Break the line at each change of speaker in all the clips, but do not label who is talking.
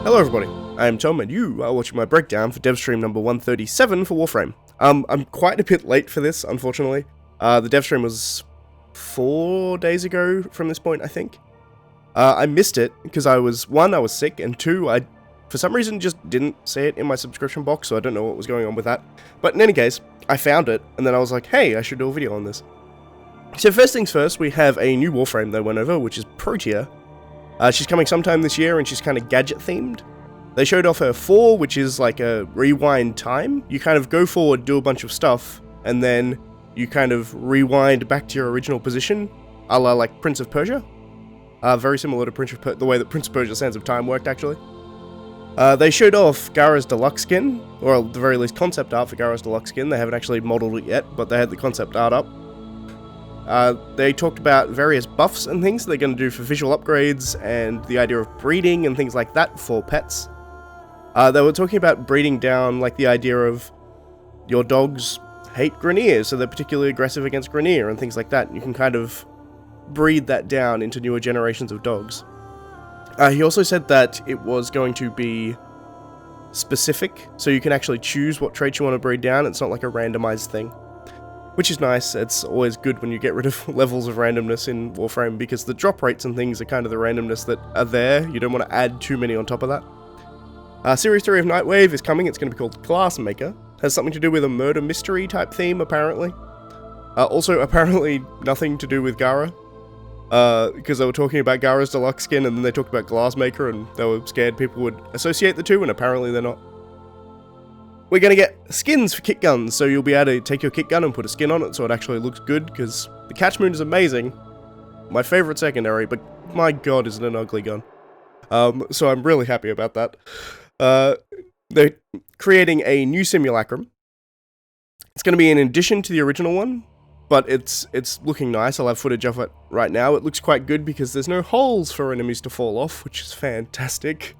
Hello everybody, I am Tom and you are watching my breakdown for DevStream number 137 for Warframe. I'm quite a bit late for this, unfortunately. The DevStream was 4 days ago from this point, I think. I missed it because I was sick, and 2, I for some reason just didn't see it in my subscription box, so I don't know what was going on with that. But in any case, I found it, and then I was like, hey, I should do a video on this. So first things first, we have a new Warframe they went over, which is Protea. She's coming sometime this year, and she's kind of gadget-themed. They showed off her 4, which is like a rewind time. You kind of go forward, do a bunch of stuff, and then you kind of rewind back to your original position, a la like Prince of Persia. Very similar to the way that Prince of Persia Sands of Time worked, actually. They showed off Gara's deluxe skin, or at the very least concept art for Gara's deluxe skin. They haven't actually modeled it yet, but they had the concept art up. They talked about various buffs and things they're going to do for visual upgrades, and the idea of breeding and things like that for pets. They were talking about breeding down, like the idea of your dogs hate Grineer, so they're particularly aggressive against Grineer and things like that. You can kind of breed that down into newer generations of dogs. He also said that it was going to be specific, so you can actually choose what traits you want to breed down. It's not like a randomized thing, which is nice. It's always good when you get rid of levels of randomness in Warframe, because the drop rates and things are kind of the randomness that are there. You don't want to add too many on top of that. Series 3 of Nightwave is coming. It's going to be called Glassmaker. Has something to do with a murder mystery type theme, apparently. Also, apparently nothing to do with Gara. Because they were talking about Gara's deluxe skin, and then they talked about Glassmaker, and they were scared people would associate the two, and apparently they're not. We're going to get skins for kit guns, so you'll be able to take your kit gun and put a skin on it so it actually looks good, because the Catch Moon is amazing. My favourite secondary, but my god, is it an ugly gun. So I'm really happy about that. They're creating a new simulacrum. It's going to be in addition to the original one, but it's looking nice. I'll have footage of it right now. It looks quite good because there's no holes for enemies to fall off, which is fantastic.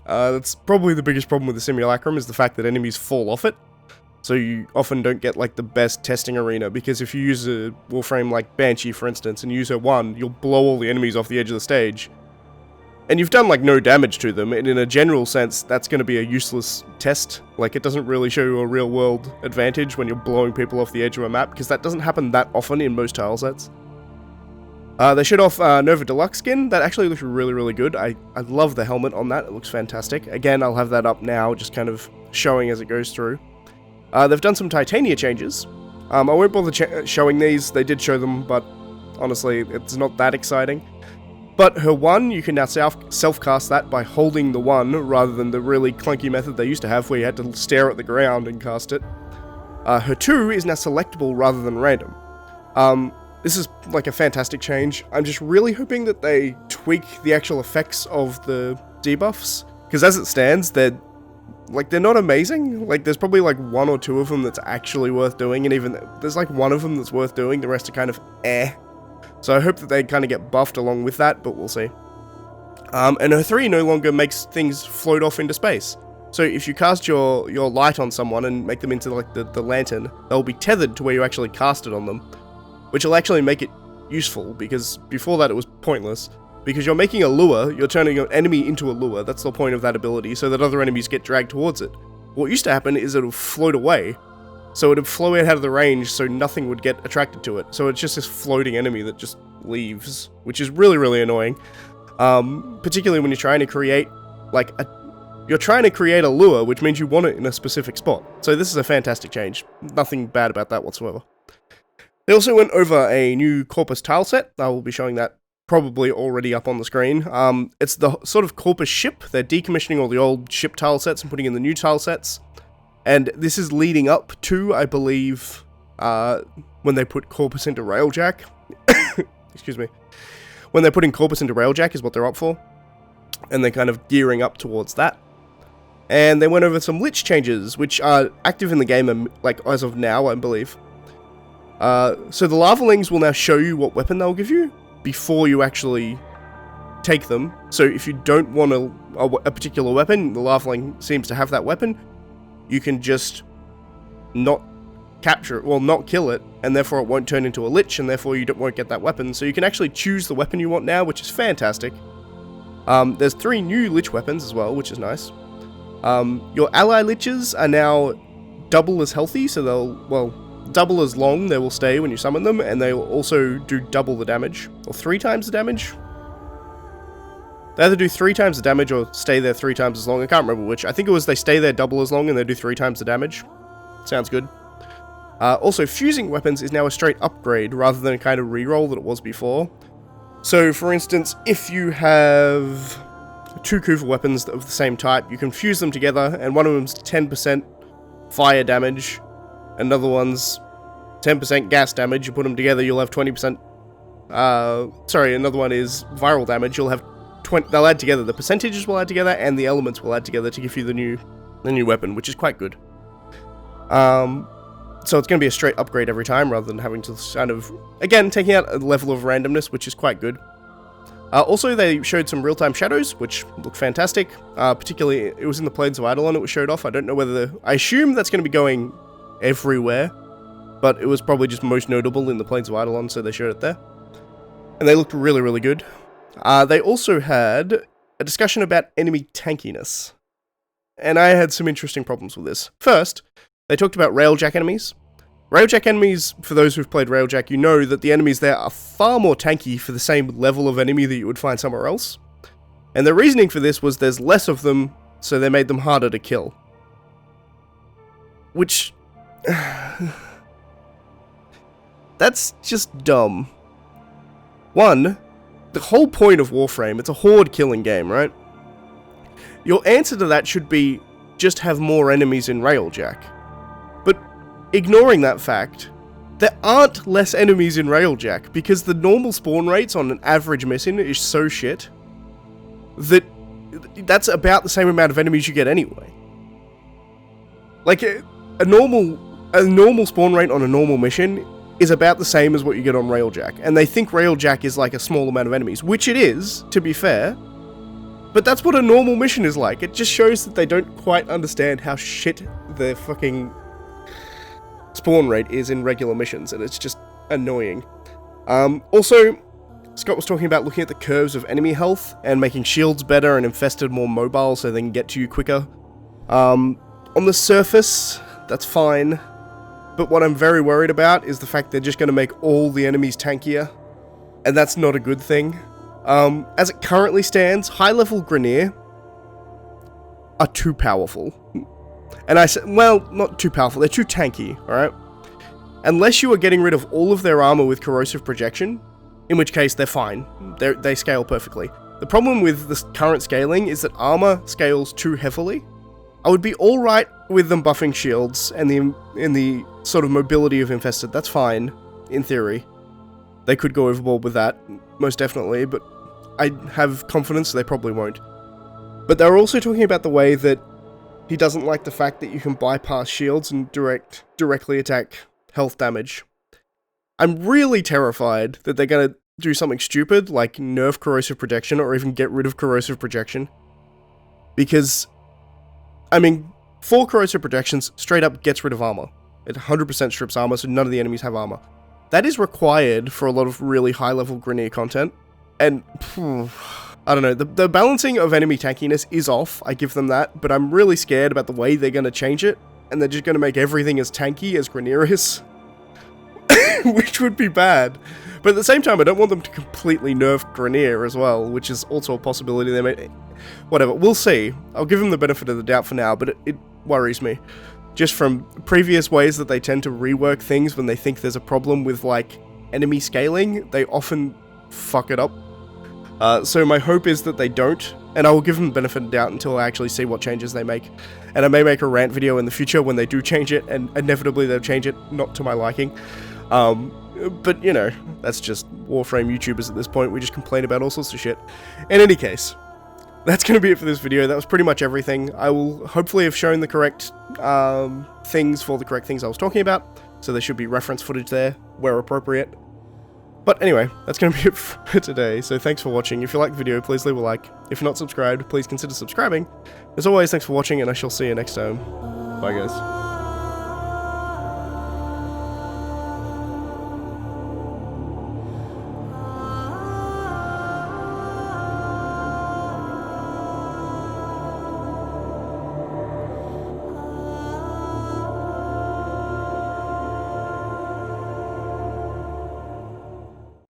That's probably the biggest problem with the simulacrum, is the fact that enemies fall off it. So you often don't get like the best testing arena, because if you use a Warframe like Banshee, for instance, and use her 1, you'll blow all the enemies off the edge of the stage. And you've done like no damage to them, and in a general sense, that's going to be a useless test. Like, it doesn't really show you a real world advantage when you're blowing people off the edge of a map, because that doesn't happen that often in most tile sets. They showed off Nova Deluxe skin. That actually looks really, really good. I love the helmet on that. It looks fantastic. Again, I'll have that up now, just kind of showing as it goes through. They've done some Titania changes. I won't bother showing these. They did show them, but honestly, it's not that exciting. But her 1, you can now self-cast that by holding the 1, rather than the really clunky method they used to have where you had to stare at the ground and cast it. Her 2 is now selectable rather than random. This is like a fantastic change. I'm just really hoping that they tweak the actual effects of the debuffs, because as it stands, they're not amazing. Like, there's probably like 1 or 2 of them that's actually worth doing, and even there's like 1 of them that's worth doing, the rest are kind of eh. So I hope that they kind of get buffed along with that, but we'll see. And her 3 no longer makes things float off into space. So if you cast your light on someone and make them into like the lantern, they'll be tethered to where you actually cast it on them, which will actually make it useful, because before that it was pointless. Because you're making a lure, you're turning an enemy into a lure. That's the point of that ability, so that other enemies get dragged towards it. What used to happen is it'll float away. So it'd flow out of the range, so nothing would get attracted to it. So it's just this floating enemy that just leaves, which is really, really annoying. Particularly when you're trying to create, like, you're trying to create a lure, which means you want it in a specific spot. So this is a fantastic change. Nothing bad about that whatsoever. They also went over a new Corpus tile set. I will be showing that probably already up on the screen. It's the sort of Corpus ship. They're decommissioning all the old ship tile sets and putting in the new tile sets. And this is leading up to, I believe, when they put Corpus into Railjack. Excuse me. When they're putting Corpus into Railjack is what they're up for. And they're kind of gearing up towards that. And they went over some Lich changes, which are active in the game, like, as of now, I believe. So the Lavalings will now show you what weapon they'll give you before you actually take them. So if you don't want a particular weapon, the Lavaling seems to have that weapon, you can just not capture it, well, not kill it, and therefore it won't turn into a Lich, and therefore you won't get that weapon. So you can actually choose the weapon you want now, which is fantastic. There's 3 new Lich weapons as well, which is nice. Your ally Liches are now double as healthy, so they'll, well, double as long they will stay when you summon them, and they will also do double the damage, or 3 times the damage. They either do 3 times the damage or stay there 3 times as long. I can't remember which. I think it was they stay there double as long and they do 3 times the damage. Sounds good. Also, fusing weapons is now a straight upgrade rather than a kind of reroll that it was before. So, for instance, if you have 2 Kufa weapons of the same type, you can fuse them together, and one of them's 10% fire damage, another one's 10% gas damage. You put them together, you'll have 20%. Sorry, another one is viral damage. You'll have they'll add together. The percentages will add together, and the elements will add together to give you the new weapon, which is quite good. So it's going to be a straight upgrade every time, rather than having to kind of, again, taking out a level of randomness, which is quite good. Also, they showed some real-time shadows, which look fantastic. Particularly, it was in the Plains of Eidolon it was showed off. I don't know whether... I assume that's going to be going everywhere, but it was probably just most notable in the Plains of Eidolon, so they showed it there. And they looked really, really good. They also had a discussion about enemy tankiness. And I had some interesting problems with this. First, they talked about Railjack enemies. Railjack enemies, for those who've played Railjack, you know that the enemies there are far more tanky for the same level of enemy that you would find somewhere else. And the reasoning for this was there's less of them, so they made them harder to kill. Which... that's just dumb. One, the whole point of Warframe, it's a horde killing game, right? Your answer to that should be just have more enemies in Railjack. But ignoring that fact, there aren't less enemies in Railjack because the normal spawn rates on an average mission is so shit that that's about the same amount of enemies you get anyway. Like, a normal spawn rate on a normal mission is about the same as what you get on Railjack, and they think Railjack is like a small amount of enemies, which it is, to be fair, but that's what a normal mission is like. It just shows that they don't quite understand how shit the fucking spawn rate is in regular missions, and it's just annoying. Also, Scott was talking about looking at the curves of enemy health and making shields better and infested more mobile so they can get to you quicker. On the surface, that's fine. But what I'm very worried about is the fact they're just going to make all the enemies tankier, and that's not a good thing. As it currently stands, high-level Grineer are too powerful. And I said, well, not too powerful, they're too tanky, alright? Unless you are getting rid of all of their armor with corrosive projection, in which case they're fine. They scale perfectly. The problem with this current scaling is that armor scales too heavily. I would be alright with them buffing shields and the sort of mobility of infested. That's fine, in theory. They could go overboard with that, most definitely, but I have confidence they probably won't. But they were also talking about the way that he doesn't like the fact that you can bypass shields and directly attack health damage. I'm really terrified that they're going to do something stupid, like nerf corrosive protection, or even get rid of corrosive protection. Because, I mean, 4 corrosive protections straight up gets rid of armor. It 100% strips armor, so none of the enemies have armor. That is required for a lot of really high-level Grineer content, and I don't know, the balancing of enemy tankiness is off, I give them that, but I'm really scared about the way they're going to change it, and they're just going to make everything as tanky as Grineer is, which would be bad. But at the same time, I don't want them to completely nerf Grineer as well, which is also a possibility they may... Whatever, we'll see. I'll give them the benefit of the doubt for now, but it worries me. Just from previous ways that they tend to rework things when they think there's a problem with, like, enemy scaling, they often fuck it up. So my hope is that they don't, and I will give them the benefit of the doubt until I actually see what changes they make. And I may make a rant video in the future when they do change it, and inevitably they'll change it, not to my liking. But, you know, that's just Warframe YouTubers at this point, we just complain about all sorts of shit. In any case, that's going to be it for this video. That was pretty much everything. I will hopefully have shown the correct things for the correct things I was talking about, so there should be reference footage there, where appropriate. But anyway, that's going to be it for today, so thanks for watching. If you like the video, please leave a like. If you're not subscribed, please consider subscribing. As always, thanks for watching, and I shall see you next time. Bye, guys.